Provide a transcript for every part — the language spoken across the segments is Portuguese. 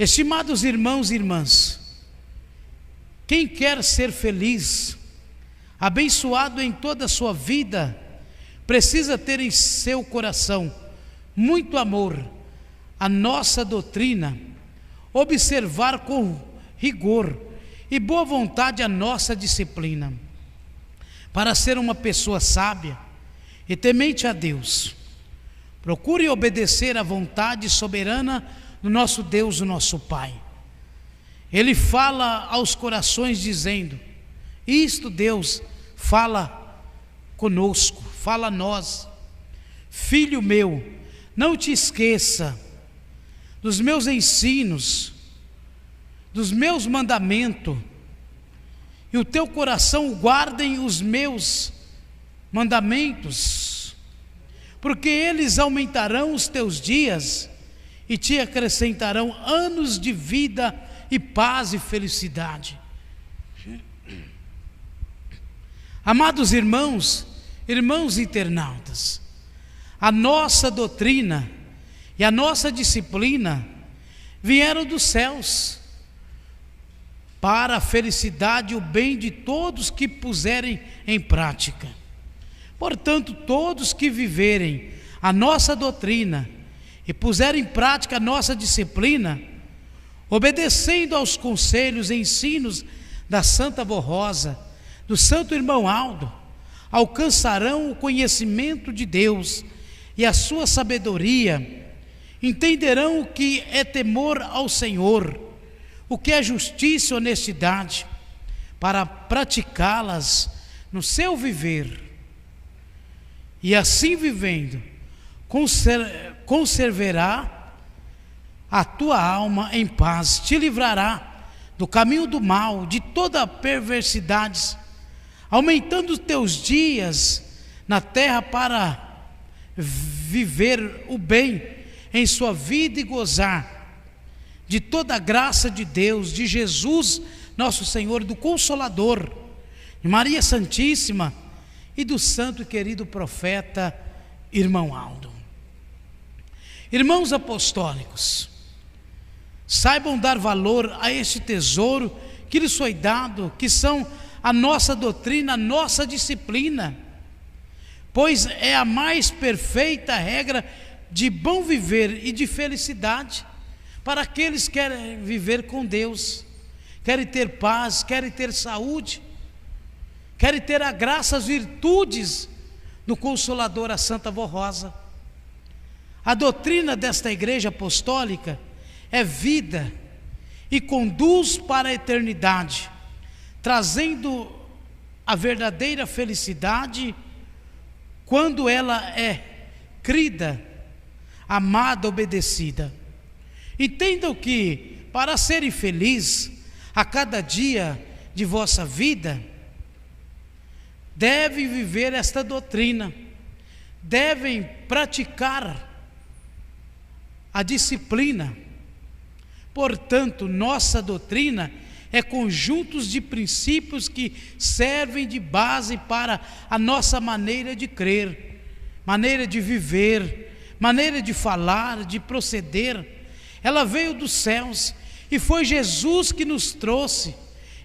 Estimados irmãos e irmãs, quem quer ser feliz, abençoado em toda a sua vida, precisa ter em seu coração muito amor à nossa doutrina, observar com rigor e boa vontade a nossa disciplina, para ser uma pessoa sábia e temente a Deus. Procure obedecer à vontade soberana do nosso Deus, o nosso Pai. Ele fala aos corações dizendo: isto Deus fala conosco, fala a nós. Filho meu, não te esqueça dos meus ensinos, dos meus mandamentos, e o teu coração guardem os meus mandamentos, porque eles aumentarão os teus dias e te acrescentarão anos de vida e paz e felicidade. Amados irmãos, irmãos internautas, a nossa doutrina e a nossa disciplina vieram dos céus para a felicidade e o bem de todos que puserem em prática. Portanto, todos que viverem a nossa doutrina e puserem em prática a nossa disciplina, obedecendo aos conselhos e ensinos da Santa Avó Rosa, do Santo Irmão Aldo, alcançarão o conhecimento de Deus e a sua sabedoria, entenderão o que é temor ao Senhor, o que é justiça e honestidade, para praticá-las no seu viver. E assim vivendo, conservará a tua alma em paz, te livrará do caminho do mal, de toda perversidade, aumentando os teus dias na terra para viver o bem em sua vida e gozar de toda a graça de Deus, de Jesus nosso Senhor, do Consolador, de Maria Santíssima e do santo e querido profeta Irmão Aldo. Irmãos apostólicos, saibam dar valor a este tesouro que lhes foi dado, que são a nossa doutrina, a nossa disciplina, pois é a mais perfeita regra de bom viver e de felicidade para aqueles que querem viver com Deus, querem ter paz, querem ter saúde, querem ter a graça, as virtudes do Consolador, a Santa Avó Rosa. A doutrina desta igreja apostólica é vida e conduz para a eternidade, trazendo a verdadeira felicidade quando ela é crida, amada, obedecida. Entendam que para serem felizes a cada dia de vossa vida, devem viver esta doutrina, devem praticar a disciplina. Portanto, nossa doutrina é conjuntos de princípios que servem de base para a nossa maneira de crer, maneira de viver, maneira de falar, de proceder. Ela veio dos céus e foi Jesus que nos trouxe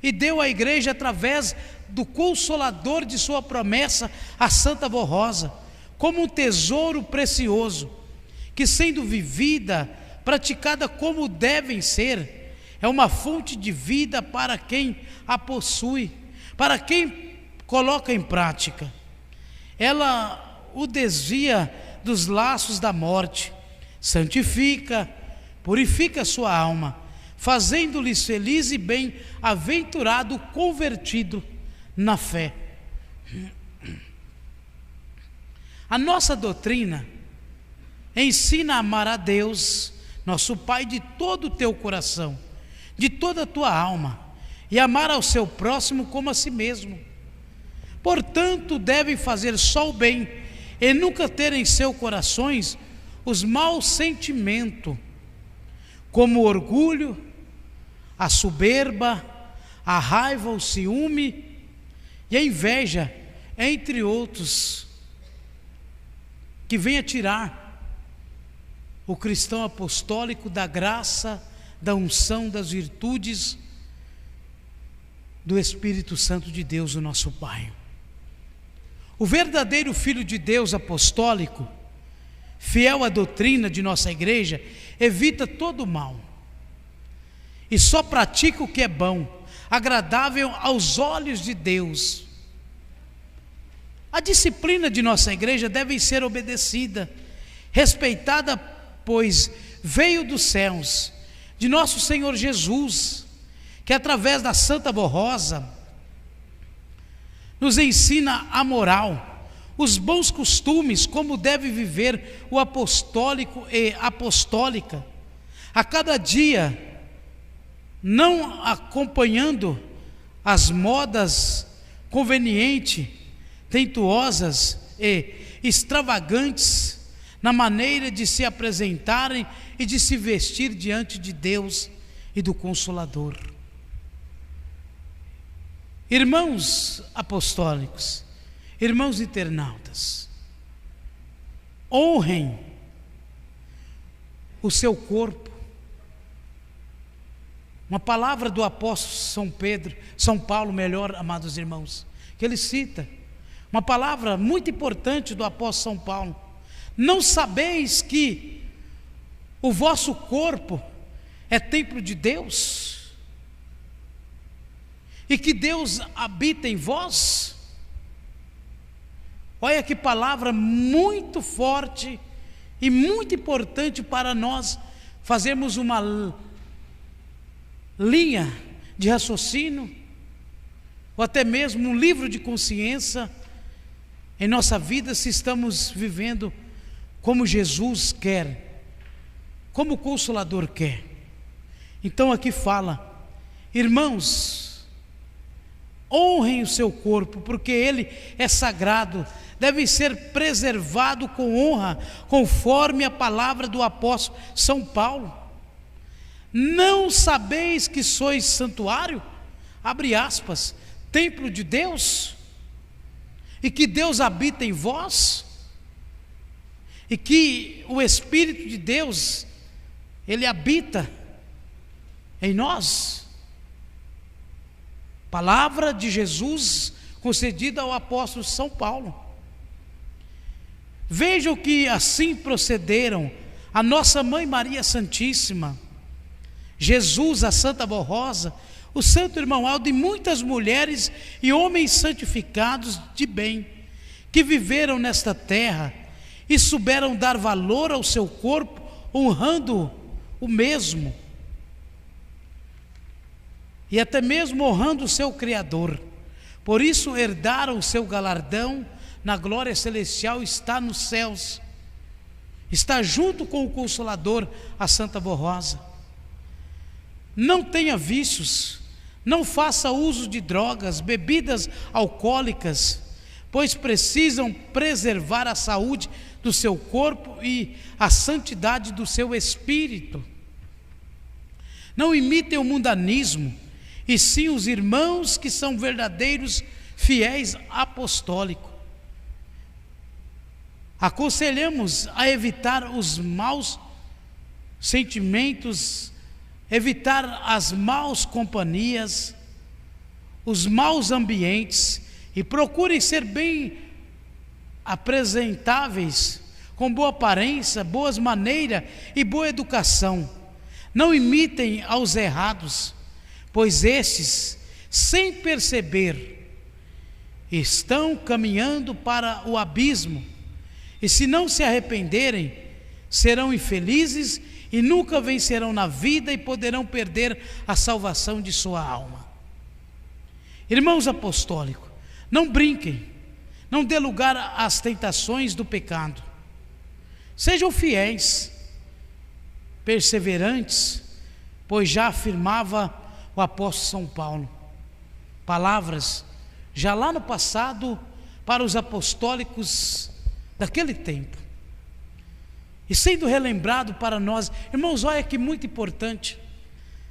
e deu à igreja através do Consolador de sua promessa, a Santa Avó Rosa, como um tesouro precioso, que sendo vivida, praticada como devem ser, é uma fonte de vida para quem a possui, para quem coloca em prática. Ela o desvia dos laços da morte, santifica, purifica sua alma, fazendo-lhes feliz e bem-aventurado convertido na fé. A nossa doutrina ensina a amar a Deus, nosso Pai, de todo o teu coração, de toda a tua alma, e amar ao seu próximo como a si mesmo. Portanto, devem fazer só o bem e nunca ter em seus corações os maus sentimentos, como o orgulho, a soberba, a raiva, o ciúme e a inveja, entre outros, que venha tirar o cristão apostólico da graça, da unção, das virtudes do Espírito Santo de Deus, o nosso Pai. O verdadeiro Filho de Deus apostólico, fiel à doutrina de nossa igreja, evita todo o mal e só pratica o que é bom, agradável aos olhos de Deus. A disciplina de nossa igreja deve ser obedecida, respeitada, pois veio dos céus, de nosso Senhor Jesus, que através da Santa Borrosa nos ensina a moral, os bons costumes, como deve viver o apostólico e apostólica, a cada dia, não acompanhando as modas convenientes, tentuosas e extravagantes na maneira de se apresentarem e de se vestir diante de Deus e do Consolador. Irmãos apostólicos, irmãos internautas, honrem o seu corpo. Uma palavra do apóstolo São Paulo, amados irmãos, que ele cita, uma palavra muito importante do apóstolo São Paulo: não sabeis que o vosso corpo é templo de Deus? E que Deus habita em vós? Olha que palavra muito forte e muito importante para nós fazermos uma linha de raciocínio, ou até mesmo um livro de consciência em nossa vida, se estamos vivendo como Jesus quer, como o Consolador quer. Então aqui fala: irmãos, honrem o seu corpo, porque ele é sagrado, deve ser preservado com honra, conforme a palavra do apóstolo São Paulo. Não sabeis que sois santuário, abre aspas, templo de Deus, e que Deus habita em vós, e que o Espírito de Deus, ele habita em nós? Palavra de Jesus concedida ao apóstolo São Paulo. Vejam que assim procederam a nossa Mãe Maria Santíssima, Jesus, a Santa Borrosa, o Santo Irmão Aldo e muitas mulheres e homens santificados de bem, que viveram nesta terra e souberam dar valor ao seu corpo, honrando o mesmo, e até mesmo honrando o seu Criador. Por isso herdaram o seu galardão na glória celestial, está nos céus, está junto com o Consolador, a Santa Borrosa. Não tenha vícios, não faça uso de drogas, bebidas alcoólicas, pois precisam preservar a saúde do seu corpo e a santidade do seu espírito. Não imitem o mundanismo, e sim os irmãos que são verdadeiros fiéis apostólicos. Aconselhamos a evitar os maus sentimentos, evitar as maus companhias, os maus ambientes, e procurem ser bem apresentáveis, com boa aparência, boas maneiras e boa educação. Não imitem aos errados, pois estes, sem perceber, estão caminhando para o abismo, e se não se arrependerem, serão infelizes e nunca vencerão na vida e poderão perder a salvação de sua alma. Irmãos apostólicos, não brinquem, não dê lugar às tentações do pecado. Sejam fiéis, perseverantes, pois já afirmava o apóstolo São Paulo, palavras já lá no passado para os apostólicos daquele tempo, e sendo relembrado para nós. Irmãos, olha que muito importante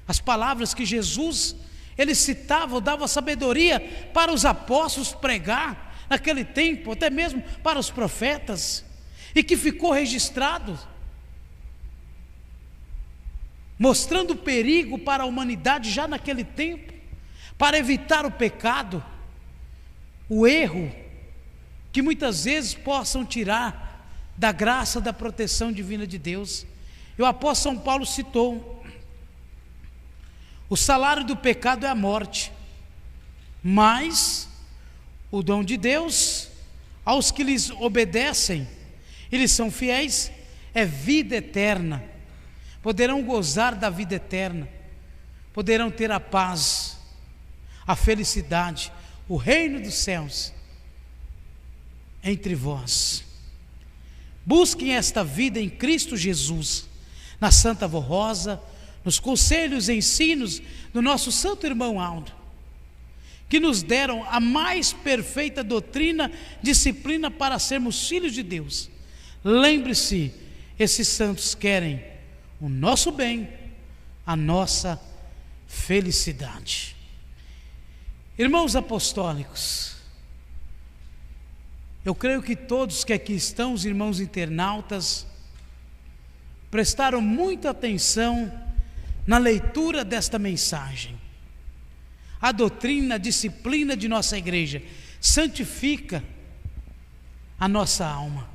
as palavras que Jesus, ele citava, dava sabedoria para os apóstolos pregar naquele tempo, até mesmo para os profetas, e que ficou registrado. mostrando o perigo para a humanidade já naquele tempo, para evitar o pecado, o erro, que muitas vezes possam tirar da graça, da proteção divina de Deus. E o apóstolo São Paulo citou: o salário do pecado é a morte, mas o dom de Deus aos que lhes obedecem, eles são fiéis, é vida eterna. Poderão gozar da vida eterna, poderão ter a paz, a felicidade, o reino dos céus entre vós. Busquem esta vida em Cristo Jesus, na Santa Vó Rosa, nos conselhos e ensinos do nosso santo irmão Aldo, que nos deram a mais perfeita doutrina, disciplina para sermos filhos de Deus. Lembre-se, esses santos querem o nosso bem, a nossa felicidade. Irmãos apostólicos, eu creio que todos que aqui estão, os irmãos internautas, prestaram muita atenção na leitura desta mensagem. A doutrina, a disciplina de nossa igreja santifica a nossa alma.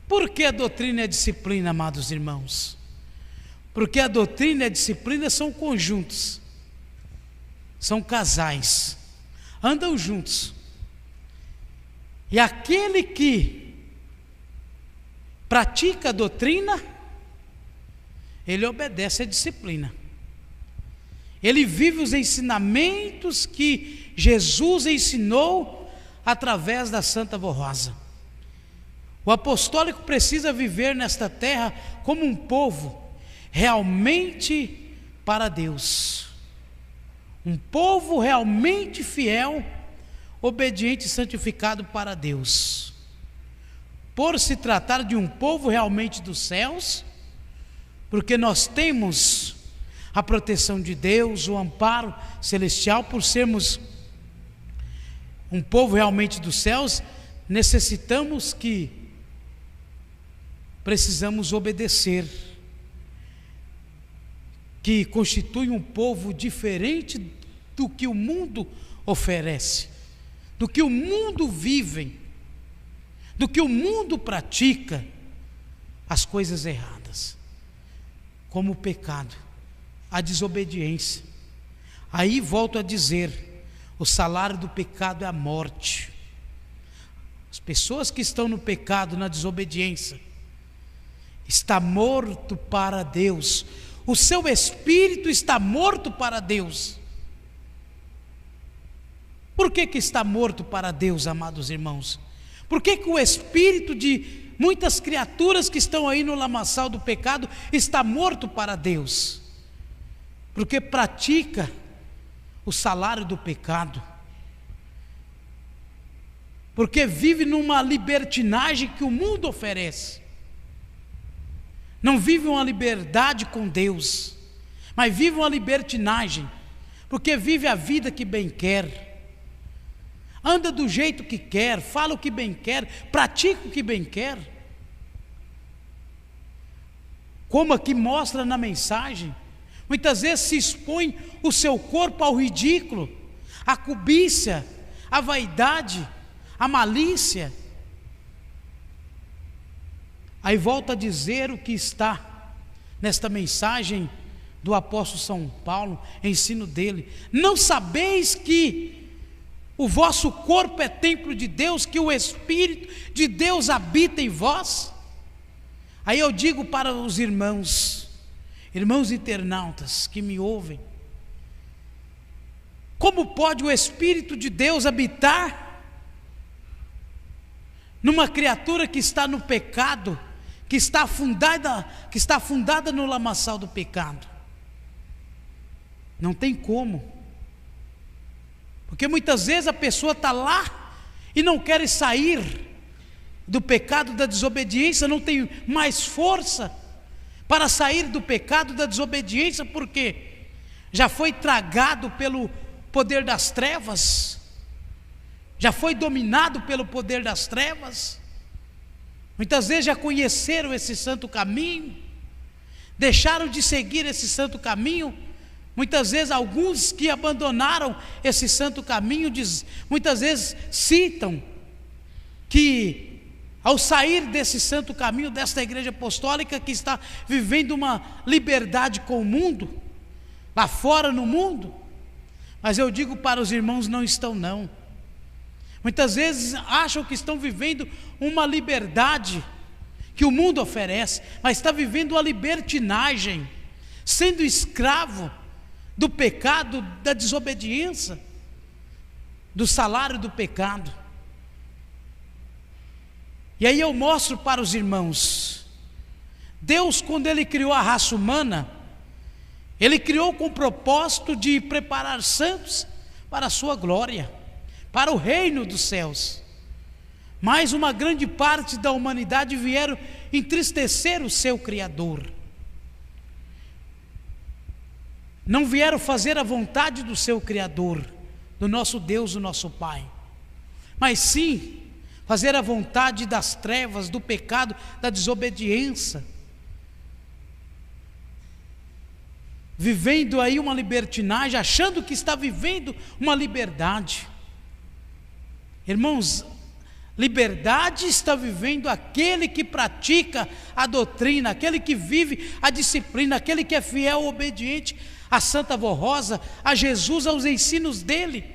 Por que a doutrina e a disciplina, amados irmãos? Porque a doutrina e a disciplina são conjuntos, são casais, andam juntos. E aquele que pratica a doutrina, ele obedece à disciplina. Ele vive os ensinamentos que Jesus ensinou através da Santa Vó Rosa. O apostólico precisa viver nesta terra como um povo realmente para Deus. Um povo realmente fiel, obediente e santificado para Deus. Por se tratar de um povo realmente dos céus, porque nós temos a proteção de Deus, o amparo celestial, por sermos um povo realmente dos céus, precisamos obedecer, que constitui um povo diferente do que o mundo oferece, do que o mundo vive, do que o mundo pratica, as coisas erradas, como o pecado, a desobediência. Aí volto a dizer, o salário do pecado é a morte. As pessoas que estão no pecado, na desobediência, está morto para Deus. O seu espírito está morto para Deus. Por que está morto para Deus, amados irmãos? Por que o espírito de muitas criaturas que estão aí no lamaçal do pecado está morto para Deus? Porque pratica o salário do pecado, porque vive numa libertinagem que o mundo oferece. Não vive uma liberdade com Deus, mas vive uma libertinagem, porque vive a vida que bem quer, anda do jeito que quer, fala o que bem quer, pratica o que bem quer. Como aqui mostra na mensagem, muitas vezes se expõe o seu corpo ao ridículo, à cobiça, à vaidade, à malícia. Aí volta a dizer o que está nesta mensagem do apóstolo São Paulo, ensino dele: não sabeis que o vosso corpo é templo de Deus, que o Espírito de Deus habita em vós? Aí eu digo para os irmãos internautas que me ouvem: como pode o Espírito de Deus habitar numa criatura que está no pecado, que está afundada no lamaçal do pecado? Não tem como, porque muitas vezes a pessoa está lá e não quer sair do pecado, da desobediência, não tem mais força para sair do pecado, da desobediência, porque já foi tragado pelo poder das trevas, já foi dominado pelo poder das trevas. Muitas vezes já conheceram esse santo caminho, deixaram de seguir esse santo caminho. Muitas vezes alguns que abandonaram esse santo caminho, muitas vezes citam que ao sair desse santo caminho, desta igreja apostólica que está vivendo uma liberdade com o mundo, lá fora no mundo, mas eu digo para os irmãos, não estão não. Muitas vezes acham que estão vivendo uma liberdade que o mundo oferece, mas está vivendo uma libertinagem, sendo escravo do pecado, da desobediência, do salário do pecado. E aí eu mostro para os irmãos, Deus, quando Ele criou a raça humana, Ele criou com o propósito de preparar santos para a sua glória, para o reino dos céus. Mas uma grande parte da humanidade vieram entristecer o seu Criador. Não vieram fazer a vontade do seu Criador, do nosso Deus, do nosso Pai, mas sim fazer a vontade das trevas, do pecado, da desobediência, vivendo aí uma libertinagem, achando que está vivendo uma liberdade. Irmãos, liberdade está vivendo aquele que pratica a doutrina, aquele que vive a disciplina, aquele que é fiel, obediente a Santa Vó Rosa, a Jesus, aos ensinos dele,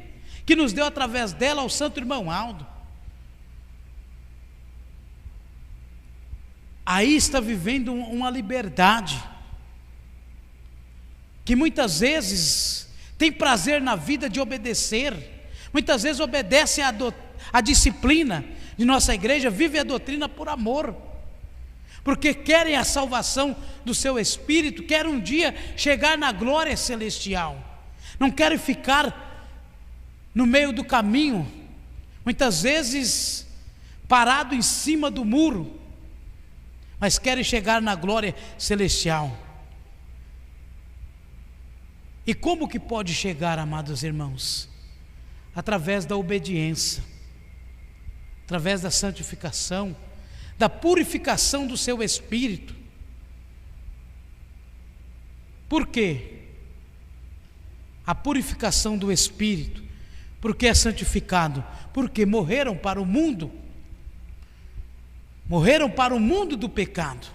que nos deu através dela ao Santo Irmão Aldo. Aí está vivendo uma liberdade, que muitas vezes tem prazer na vida de obedecer, muitas vezes obedece à disciplina de nossa igreja, vive a doutrina por amor, porque querem a salvação do seu espírito, querem um dia chegar na glória celestial, não querem ficar no meio do caminho, muitas vezes parado em cima do muro, mas querem chegar na glória celestial. E como que pode chegar, amados irmãos? Através da obediência, através da santificação, da purificação do seu espírito. Por quê? A purificação do espírito. Porque é santificado? Porque morreram para o mundo. Morreram para o mundo do pecado.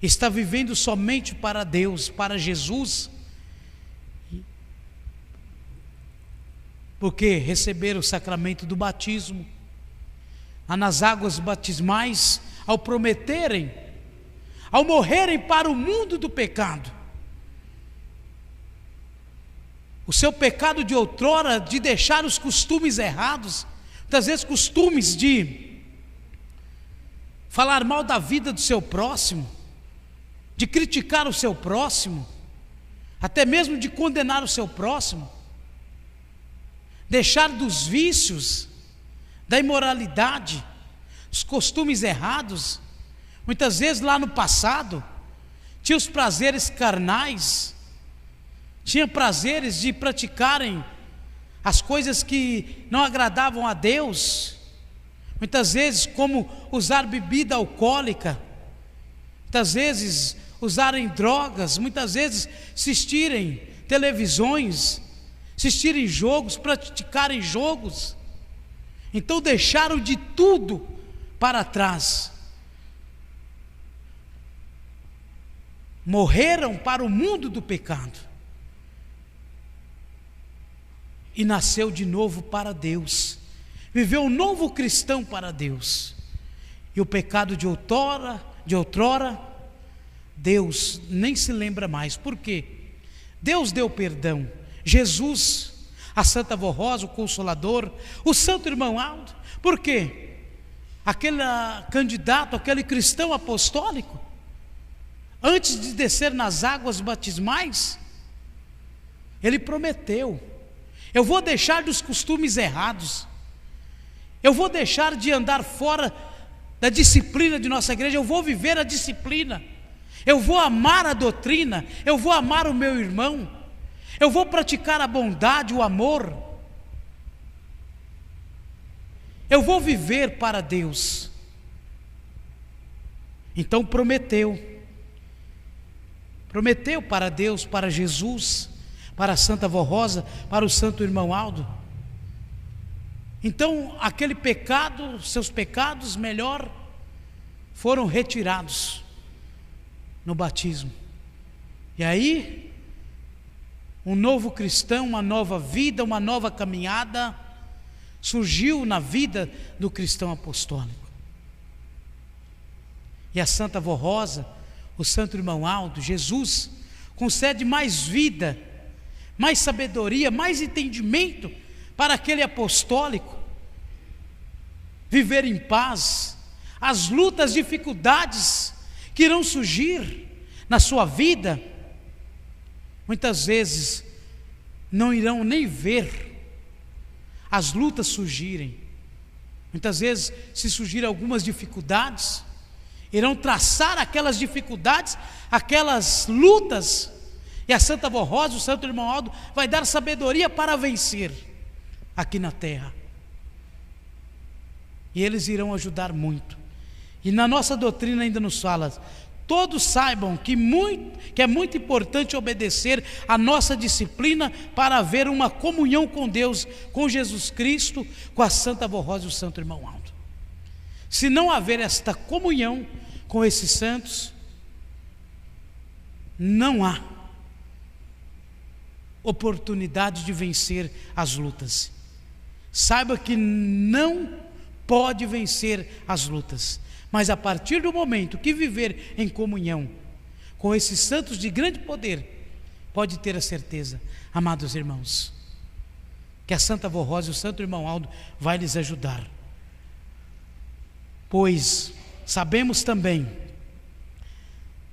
Está vivendo somente para Deus, para Jesus. Porque receberam o sacramento do batismo, nas águas batismais, ao prometerem, ao morrerem para o mundo do pecado, o seu pecado de outrora, de deixar os costumes errados, muitas vezes costumes de falar mal da vida do seu próximo, de criticar o seu próximo, até mesmo de condenar o seu próximo, deixar dos vícios, da imoralidade, os costumes errados. Muitas vezes lá no passado tinha os prazeres carnais, tinha prazeres de praticarem as coisas que não agradavam a Deus, muitas vezes como usar bebida alcoólica, muitas vezes usarem drogas, muitas vezes assistirem televisões, assistirem jogos, praticarem jogos. Então deixaram de tudo para trás, morreram para o mundo do pecado e nasceu de novo para Deus, viveu um novo cristão para Deus. E o pecado de outrora, Deus nem se lembra mais. Por quê? Deus deu perdão. Jesus, a Santa Vó Rosa, o Consolador, o Santo Irmão Aldo. Por quê? Aquele candidato, aquele cristão apostólico, antes de descer nas águas batismais, ele prometeu: eu vou deixar dos costumes errados, eu vou deixar de andar fora da disciplina de nossa igreja, eu vou viver a disciplina, eu vou amar a doutrina, eu vou amar o meu irmão, eu vou praticar a bondade, o amor, eu vou viver para Deus. Então prometeu para Deus, para Jesus, para a Santa Vó Rosa, para o Santo Irmão Aldo. Então aquele pecado, seus pecados, melhor, foram retirados no batismo. E aí, um novo cristão, uma nova vida, uma nova caminhada surgiu na vida do cristão apostólico. E a Santa Vó Rosa, o Santo Irmão Aldo, Jesus, concede mais vida, mais sabedoria, mais entendimento para aquele apostólico viver em paz. As lutas, dificuldades que irão surgir na sua vida, muitas vezes não irão nem ver as lutas surgirem. Muitas vezes, se surgirem algumas dificuldades, irão traçar aquelas dificuldades, aquelas lutas, e a Santa Vó Rosa, o Santo Irmão Aldo, vai dar sabedoria para vencer aqui na terra. E eles irão ajudar muito. E na nossa doutrina ainda nos fala: todos saibam que é muito importante obedecer a nossa disciplina para haver uma comunhão com Deus, com Jesus Cristo, com a Santa Vó Rosa e o Santo Irmão Aldo. Se não haver esta comunhão com esses santos, não há oportunidade de vencer as lutas. Saiba que não pode vencer as lutas, mas a partir do momento que viver em comunhão com esses santos de grande poder, pode ter a certeza, amados irmãos, que a Santa Vó Rosa e o Santo Irmão Aldo vai lhes ajudar. Pois sabemos também,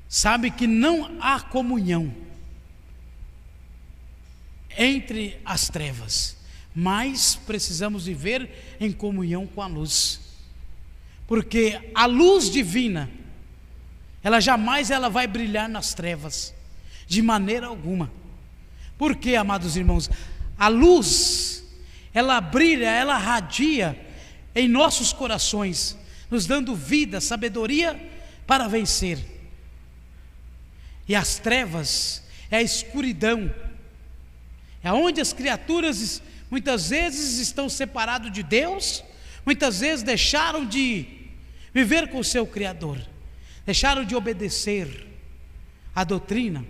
sabe que não há comunhão entre as trevas, mas precisamos viver em comunhão com a luz, porque a luz divina, ela jamais vai brilhar nas trevas, de maneira alguma. Porque, amados irmãos, a luz, ela brilha, ela radia em nossos corações, nos dando vida, sabedoria para vencer. E as trevas é a escuridão, é onde as criaturas muitas vezes estão separadas de Deus, muitas vezes deixaram de viver com o seu Criador, deixaram de obedecer a doutrina,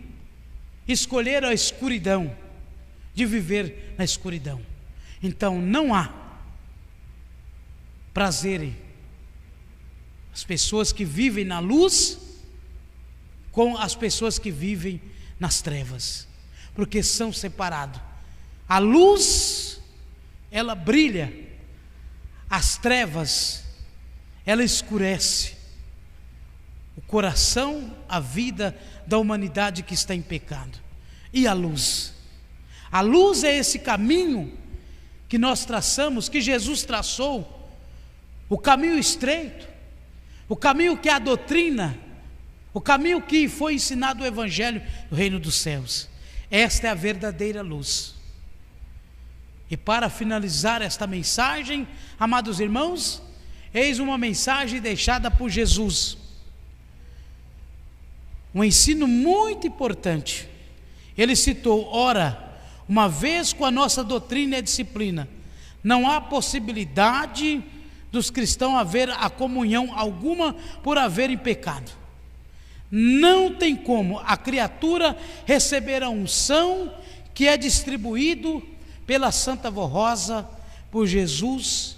escolheram a escuridão, de viver na escuridão. Então não há prazer as pessoas que vivem na luz com as pessoas que vivem nas trevas, porque são separados. A luz, ela brilha, as trevas, ela escurece o coração, a vida da humanidade que está em pecado. E a luz é esse caminho que nós traçamos, que Jesus traçou, o caminho estreito, o caminho que é a doutrina, o caminho que foi ensinado o Evangelho do Reino dos Céus. Esta é a verdadeira luz. E para finalizar esta mensagem, amados irmãos, eis uma mensagem deixada por Jesus, um ensino muito importante. Ele citou: ora, uma vez com a nossa doutrina e a disciplina, não há possibilidade dos cristãos haver a comunhão alguma por haverem pecado. Não tem como a criatura receber a unção que é distribuído pela Santa Vó Rosa, por Jesus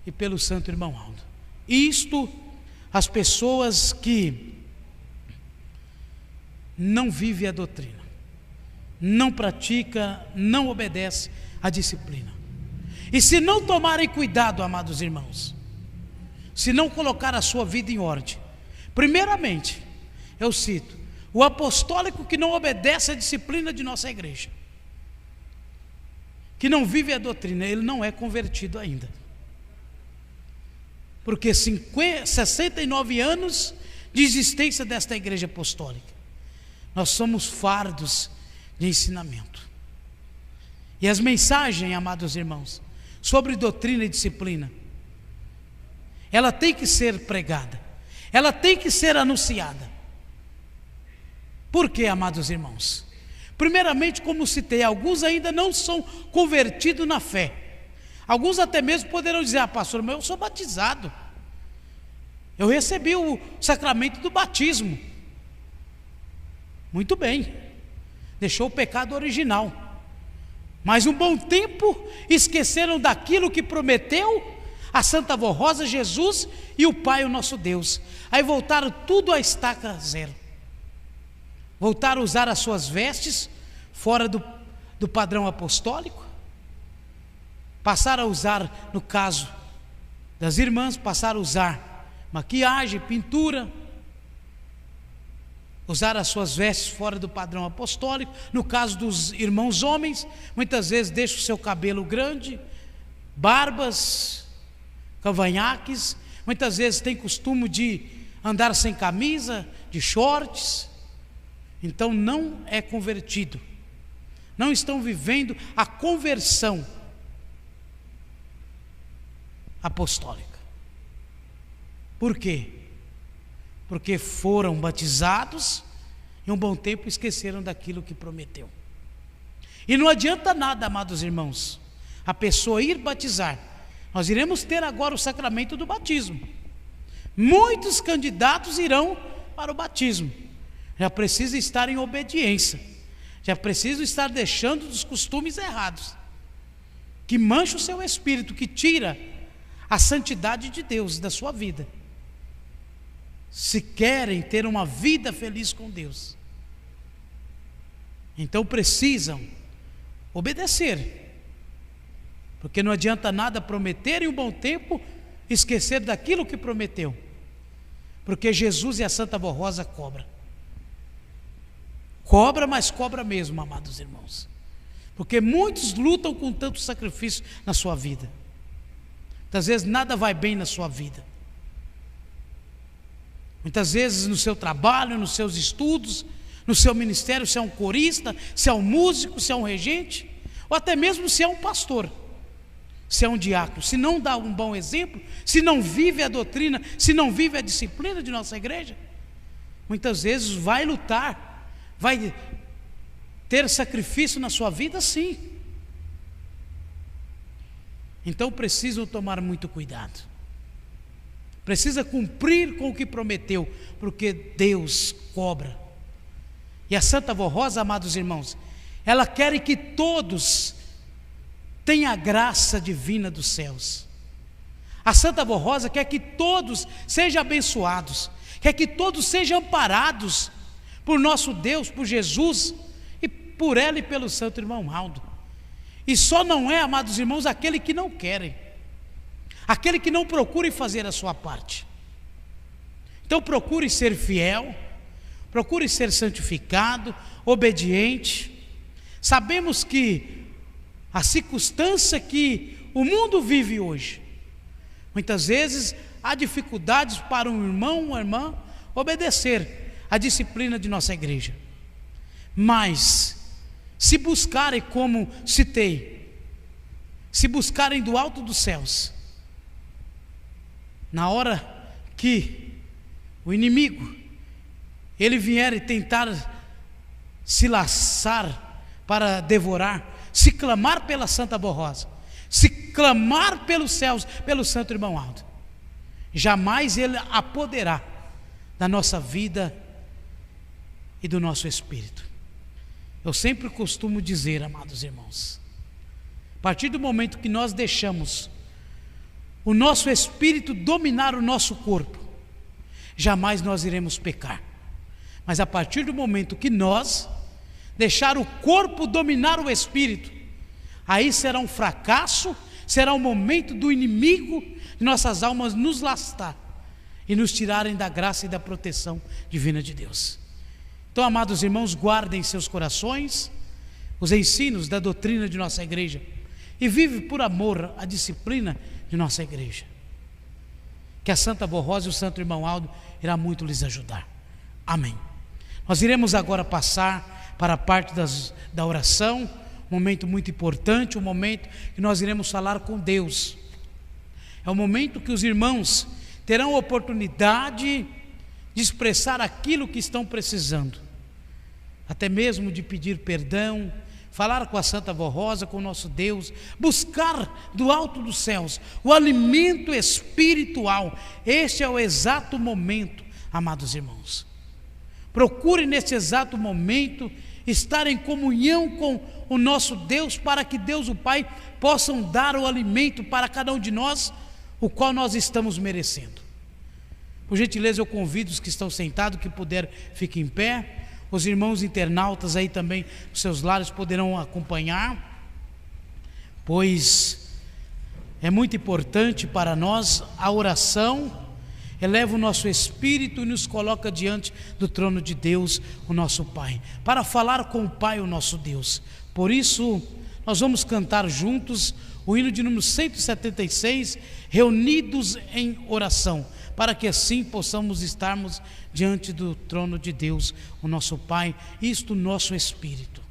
e pelo Santo Irmão Aldo. Isto, as pessoas que não vivem a doutrina, não pratica, não obedece à disciplina. E se não tomarem cuidado, amados irmãos, se não colocar a sua vida em ordem, primeiramente, eu cito, o apostólico que não obedece à disciplina de nossa igreja, que não vive a doutrina, ele não é convertido ainda. Porque 69 anos de existência desta igreja apostólica, nós somos fardos de ensinamento. E as mensagens, amados irmãos, sobre doutrina e disciplina, ela tem que ser pregada, ela tem que ser anunciada. Por quê, amados irmãos? Primeiramente, como citei, alguns ainda não são convertidos na fé. Alguns até mesmo poderão dizer: pastor, mas eu sou batizado, eu recebi o sacramento do batismo. Muito bem, deixou o pecado original, mas um bom tempo esqueceram daquilo que prometeu a Santa Avó Rosa, Jesus e o Pai, o nosso Deus. Aí voltaram tudo a estaca zero, voltaram a usar as suas vestes fora do padrão apostólico, passaram a usar, no caso das irmãs, passaram a usar maquiagem, pintura, usar as suas vestes fora do padrão apostólico. No caso dos irmãos homens, muitas vezes deixam o seu cabelo grande, barbas, cavanhaques, muitas vezes tem costume de andar sem camisa, de shorts. Então não é convertido, não estão vivendo a conversão apostólica. Por quê? Porque foram batizados e um bom tempo esqueceram daquilo que prometeu. E não adianta nada, amados irmãos, a pessoa ir batizar. Nós iremos ter agora o sacramento do batismo. Muitos candidatos irão para o batismo. Já precisa estar em obediência, já precisa estar deixando dos costumes errados, que mancha o seu espírito, que tira a santidade de Deus da sua vida. Se querem ter uma vida feliz com Deus, então precisam obedecer, porque não adianta nada prometer em um bom tempo esquecer daquilo que prometeu, porque Jesus e a Santa Avó Rosa cobra, mas cobra mesmo, amados irmãos, porque muitos lutam com tanto sacrifício na sua vida. Muitas vezes nada vai bem na sua vida, muitas vezes no seu trabalho, nos seus estudos, no seu ministério, se é um corista, se é um músico, se é um regente, ou até mesmo se é um pastor, se é um diácono. Se não dá um bom exemplo, se não vive a doutrina, se não vive a disciplina de nossa igreja, muitas vezes vai lutar, vai ter sacrifício na sua vida, sim. Então precisam tomar muito cuidado, precisa cumprir com o que prometeu, porque Deus cobra. E a Santa Avó Rosa, amados irmãos, ela quer que todos tenham a graça divina dos céus. A Santa Avó Rosa quer que todos sejam abençoados, quer que todos sejam amparados por nosso Deus, por Jesus, e por ela e pelo Santo Irmão Aldo. E só não é, amados irmãos, aquele que não querem, aquele que não procure fazer a sua parte. Então procure ser fiel, procure ser santificado, obediente. Sabemos que a circunstância que o mundo vive hoje, muitas vezes há dificuldades para um irmão, uma irmã obedecer a disciplina de nossa igreja. Mas se buscarem, como citei, se buscarem do alto dos céus, na hora que o inimigo ele vier e tentar se laçar para devorar, se clamar pela Santa Avó Rosa, se clamar pelos céus, pelo Santo Irmão Aldo, jamais ele apoderará da nossa vida e do nosso espírito. Eu sempre costumo dizer, amados irmãos, a partir do momento que nós deixamos o nosso espírito dominar o nosso corpo, jamais nós iremos pecar. Mas a partir do momento que nós deixar o corpo dominar o espírito, aí será um fracasso, será um momento do inimigo de nossas almas nos lastar e nos tirarem da graça e da proteção divina de Deus. Então, amados irmãos, guardem seus corações os ensinos da doutrina de nossa igreja e vive por amor a disciplina de nossa igreja. Que a Santa Avó Rosa e o Santo Irmão Aldo irá muito lhes ajudar. Amém. Nós iremos agora passar para a parte da oração, um momento muito importante, um momento que nós iremos falar com Deus. É o momento que os irmãos terão a oportunidade de expressar aquilo que estão precisando, até mesmo de pedir perdão, falar com a Santa Vó Rosa, com o nosso Deus, buscar do alto dos céus o alimento espiritual. Este é o exato momento, amados irmãos. Procure nesse exato momento estar em comunhão com o nosso Deus, para que Deus o Pai possam dar o alimento para cada um de nós, o qual nós estamos merecendo. Por gentileza, eu convido os que estão sentados, que puder, fiquem em pé. Os irmãos internautas aí também, os seus lares, poderão acompanhar, pois é muito importante para nós a oração. Eleva o nosso espírito e nos coloca diante do trono de Deus, o nosso Pai, para falar com o Pai, o nosso Deus. Por isso, nós vamos cantar juntos o hino de número 176, reunidos em oração, para que assim possamos estarmos diante do trono de Deus, o nosso Pai, isto nosso espírito.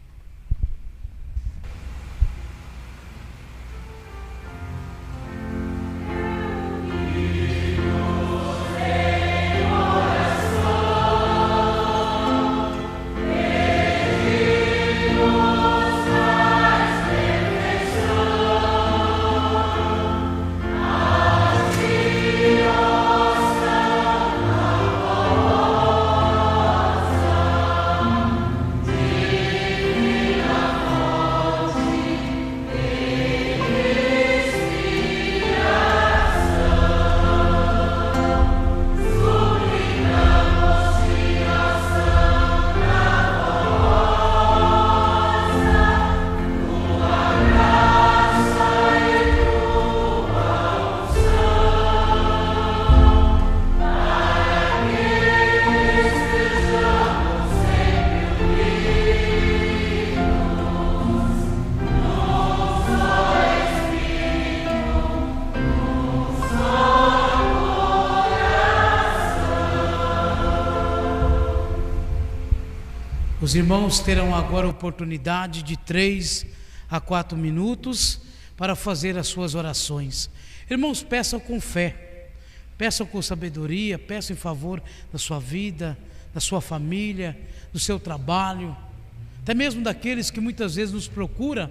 Os irmãos terão agora a oportunidade de 3 a 4 minutos para fazer as suas orações. Irmãos, peçam com fé, peçam com sabedoria, peçam em favor da sua vida, da sua família, do seu trabalho, até mesmo daqueles que muitas vezes nos procuram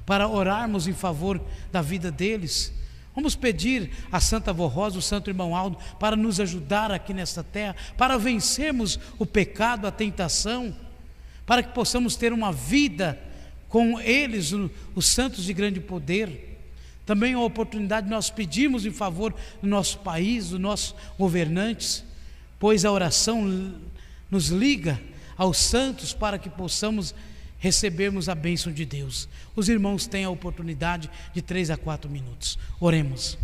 para orarmos em favor da vida deles. Vamos pedir a Santa Vó Rosa, o Santo Irmão Aldo, para nos ajudar aqui nesta terra, para vencermos o pecado, a tentação, para que possamos ter uma vida com eles, os santos de grande poder. Também a oportunidade de nós pedirmos em favor do nosso país, dos nossos governantes, pois a oração nos liga aos santos para que possamos recebermos a bênção de Deus. Os irmãos têm a oportunidade de 3 a 4 minutos. Oremos.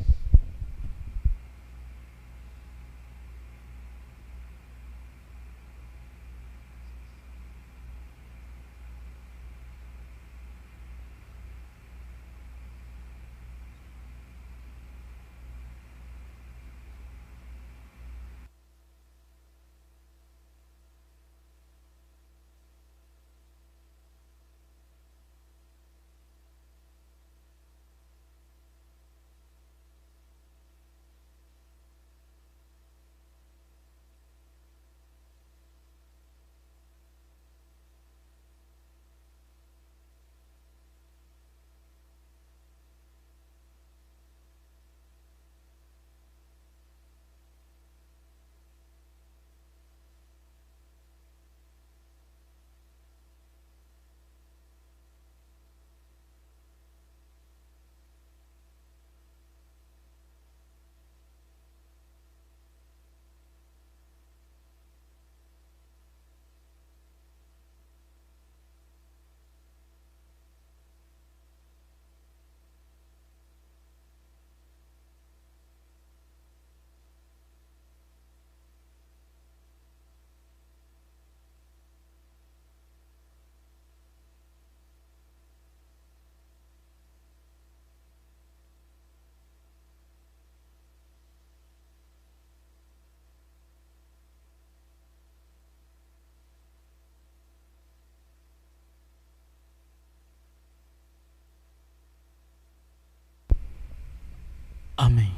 Amém.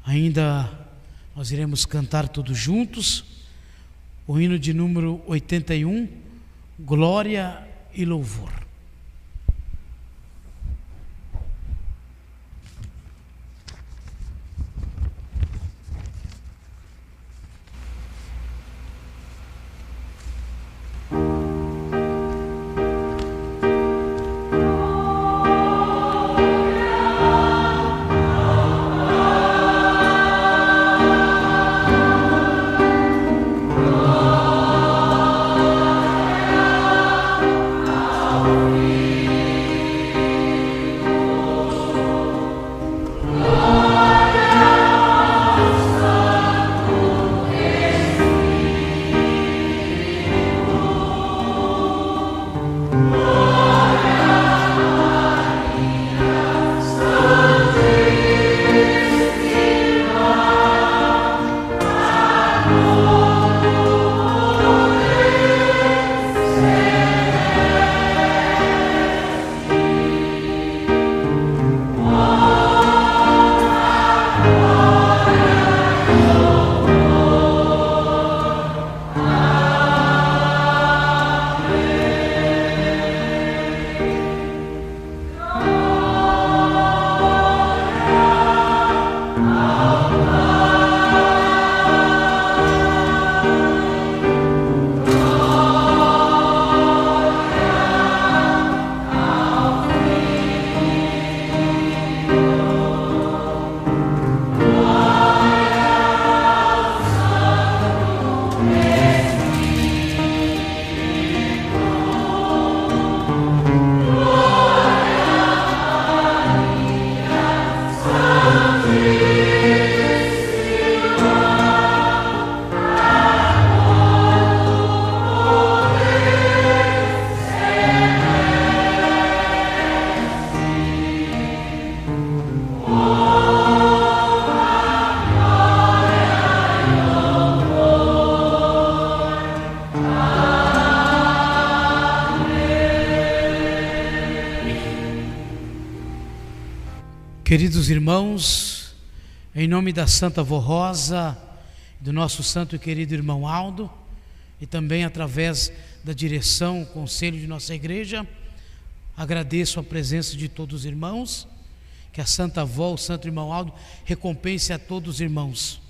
Ainda Nós iremos cantar todos juntos o hino de número 81, Glória e Louvor. Queridos irmãos, em nome da Santa Vó Rosa, do nosso santo e querido irmão Aldo, e também através da direção, conselho de nossa igreja, agradeço a presença de todos os irmãos, que a Santa Vó, o santo irmão Aldo, recompense a todos os irmãos,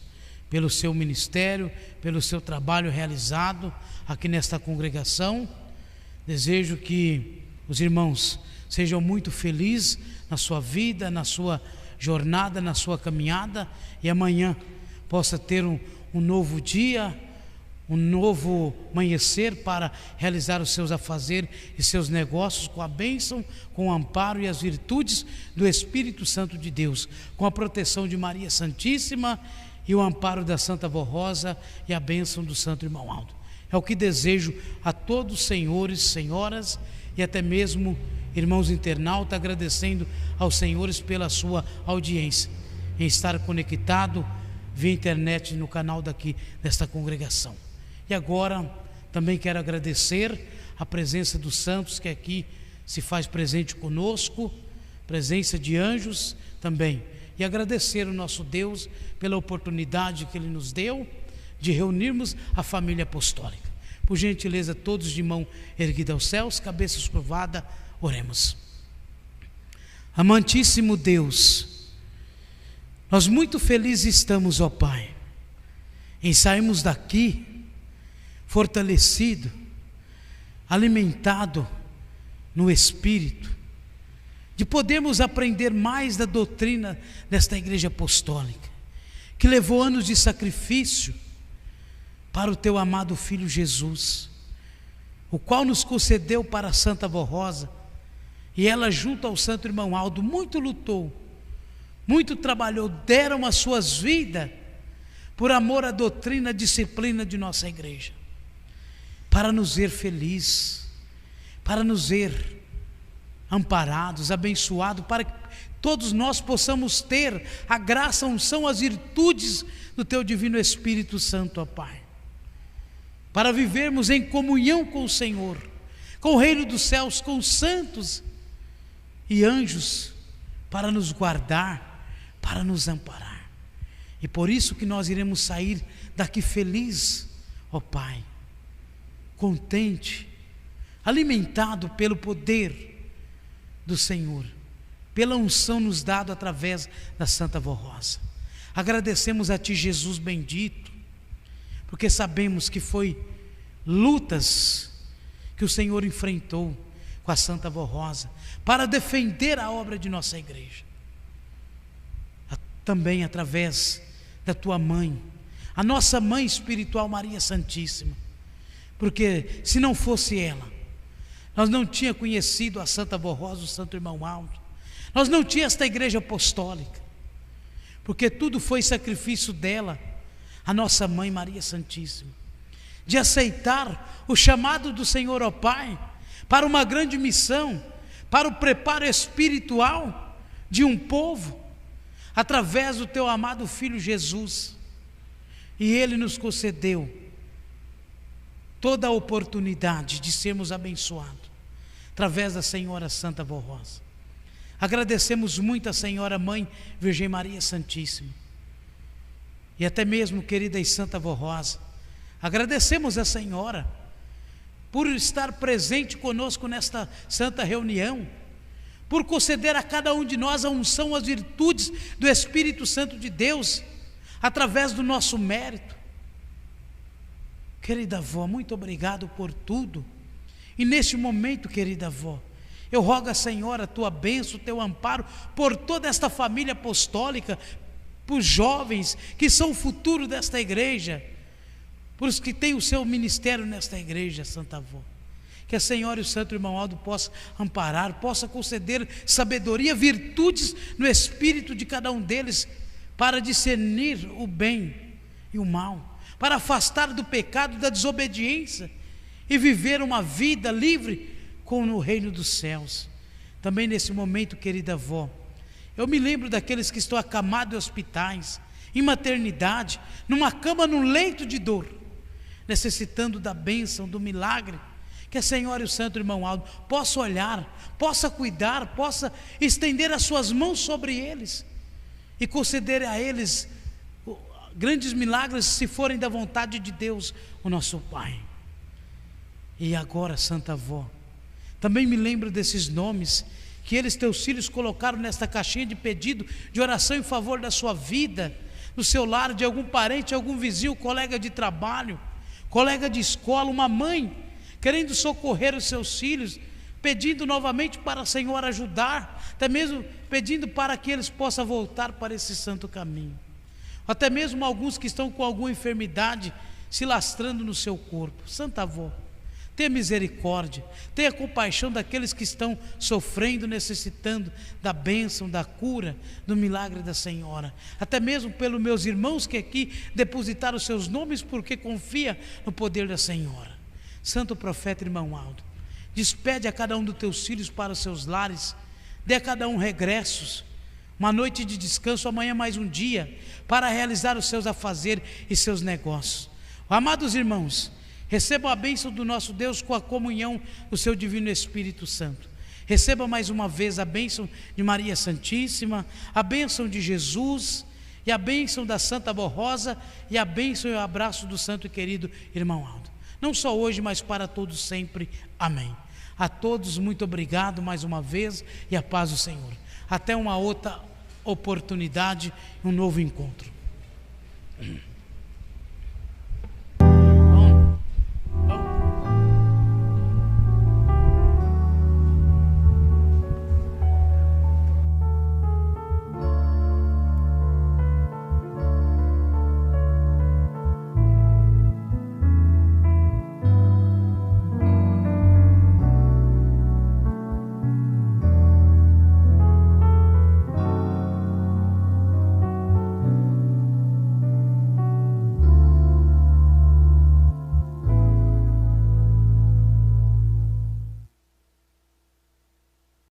pelo seu ministério, pelo seu trabalho realizado aqui nesta congregação. Desejo que os irmãos sejam muito felizes na sua vida, na sua jornada, na sua caminhada, e amanhã possa ter um novo dia, um novo amanhecer para realizar os seus afazeres e seus negócios com a bênção, com o amparo e as virtudes do Espírito Santo de Deus, com a proteção de Maria Santíssima e o amparo da Santa Vó Rosa e a bênção do Santo Irmão Aldo. É o que desejo a todos os senhores, senhoras e até mesmo irmãos internautas, agradecendo aos senhores pela sua audiência, em estar conectado via internet no canal daqui desta congregação. E agora também quero agradecer a presença dos santos que aqui se faz presente conosco, presença de anjos também, e agradecer o nosso Deus pela oportunidade que Ele nos deu de reunirmos a família apostólica. Por gentileza, todos de mão erguida aos céus, cabeças curvadas, oremos. Amantíssimo Deus, nós muito felizes estamos, ó Pai, em sairmos daqui fortalecido, alimentado no Espírito, de podermos aprender mais da doutrina desta igreja apostólica, que levou anos de sacrifício para o teu amado Filho Jesus, o qual nos concedeu para a Santa Vó Rosa, e ela junto ao Santo Irmão Aldo muito lutou, muito trabalhou, deram as suas vidas por amor à doutrina, à disciplina de nossa igreja, para nos ver felizes, para nos ver amparados, abençoados, para que todos nós possamos ter a graça, a unção, as virtudes do teu divino Espírito Santo, ó Pai, para vivermos em comunhão com o Senhor, com o reino dos céus, com os santos e anjos, para nos guardar, para nos amparar. E por isso que nós iremos sair daqui feliz, ó Pai, contente, alimentado pelo poder do Senhor, pela unção nos dado através da Santa Vó Rosa. Agradecemos a Ti, Jesus bendito, porque sabemos que foi lutas que o Senhor enfrentou com a Santa Vó Rosa para defender a obra de nossa igreja. Também através da Tua mãe, a nossa mãe espiritual Maria Santíssima, porque se não fosse ela, nós não tínhamos conhecido a Santa Vó Rosa, o Santo Irmão Aldo, nós não tínhamos esta igreja apostólica, porque tudo foi sacrifício dela, a nossa mãe Maria Santíssima, de aceitar o chamado do Senhor, ó Pai, para uma grande missão, para o preparo espiritual de um povo, através do Teu amado Filho Jesus. E Ele nos concedeu toda a oportunidade de sermos abençoados, através da Senhora Santa Vó Rosa. Agradecemos muito a Senhora Mãe Virgem Maria Santíssima, e até mesmo, querida e Santa Vó Rosa, agradecemos a Senhora por estar presente conosco nesta santa reunião, por conceder a cada um de nós a unção, as virtudes do Espírito Santo de Deus, através do nosso mérito. Querida avó, muito obrigado por tudo. E neste momento, querida avó, eu rogo a Senhora a Tua bênção, o Teu amparo, por toda esta família apostólica, por jovens que são o futuro desta igreja, por os que têm o seu ministério nesta igreja, Santa Avó. Que a Senhora e o Santo Irmão Aldo possam amparar, possa conceder sabedoria, virtudes no espírito de cada um deles, para discernir o bem e o mal, para afastar do pecado, da desobediência, e viver uma vida livre como no reino dos céus. Também nesse momento, querida avó, eu me lembro daqueles que estão acamados em hospitais, em maternidade, numa cama, num leito de dor, necessitando da bênção, do milagre. Que a Senhora e o Santo Irmão Aldo possa olhar, possa cuidar, possa estender as suas mãos sobre eles e conceder a eles grandes milagres, se forem da vontade de Deus, o nosso Pai. E agora, Santa Avó, também me lembro desses nomes que eles, Teus filhos, colocaram nesta caixinha de pedido de oração em favor da sua vida, do seu lar, de algum parente, algum vizinho, colega de trabalho, colega de escola, uma mãe querendo socorrer os seus filhos, pedindo novamente para a Senhora ajudar, até mesmo pedindo para que eles possam voltar para esse santo caminho. Até mesmo alguns que estão com alguma enfermidade se lastrando no seu corpo. Santa Avó, tenha misericórdia, tenha compaixão daqueles que estão sofrendo, necessitando da bênção, da cura, do milagre da Senhora. Até mesmo pelos meus irmãos que aqui depositaram seus nomes, porque confia no poder da Senhora. Santo profeta Irmão Aldo, despede a cada um dos Teus filhos para os seus lares, dê a cada um regressos, uma noite de descanso, amanhã mais um dia, para realizar os seus afazeres e seus negócios. Amados irmãos, recebam a bênção do nosso Deus com a comunhão do seu Divino Espírito Santo. Receba mais uma vez a bênção de Maria Santíssima, a bênção de Jesus, e a bênção da Santa Vó Rosa, e a bênção e o abraço do santo e querido Irmão Aldo. Não só hoje, mas para todos sempre. Amém. A todos, muito obrigado mais uma vez, e a paz do Senhor. Até uma outra oportunidade, um novo encontro.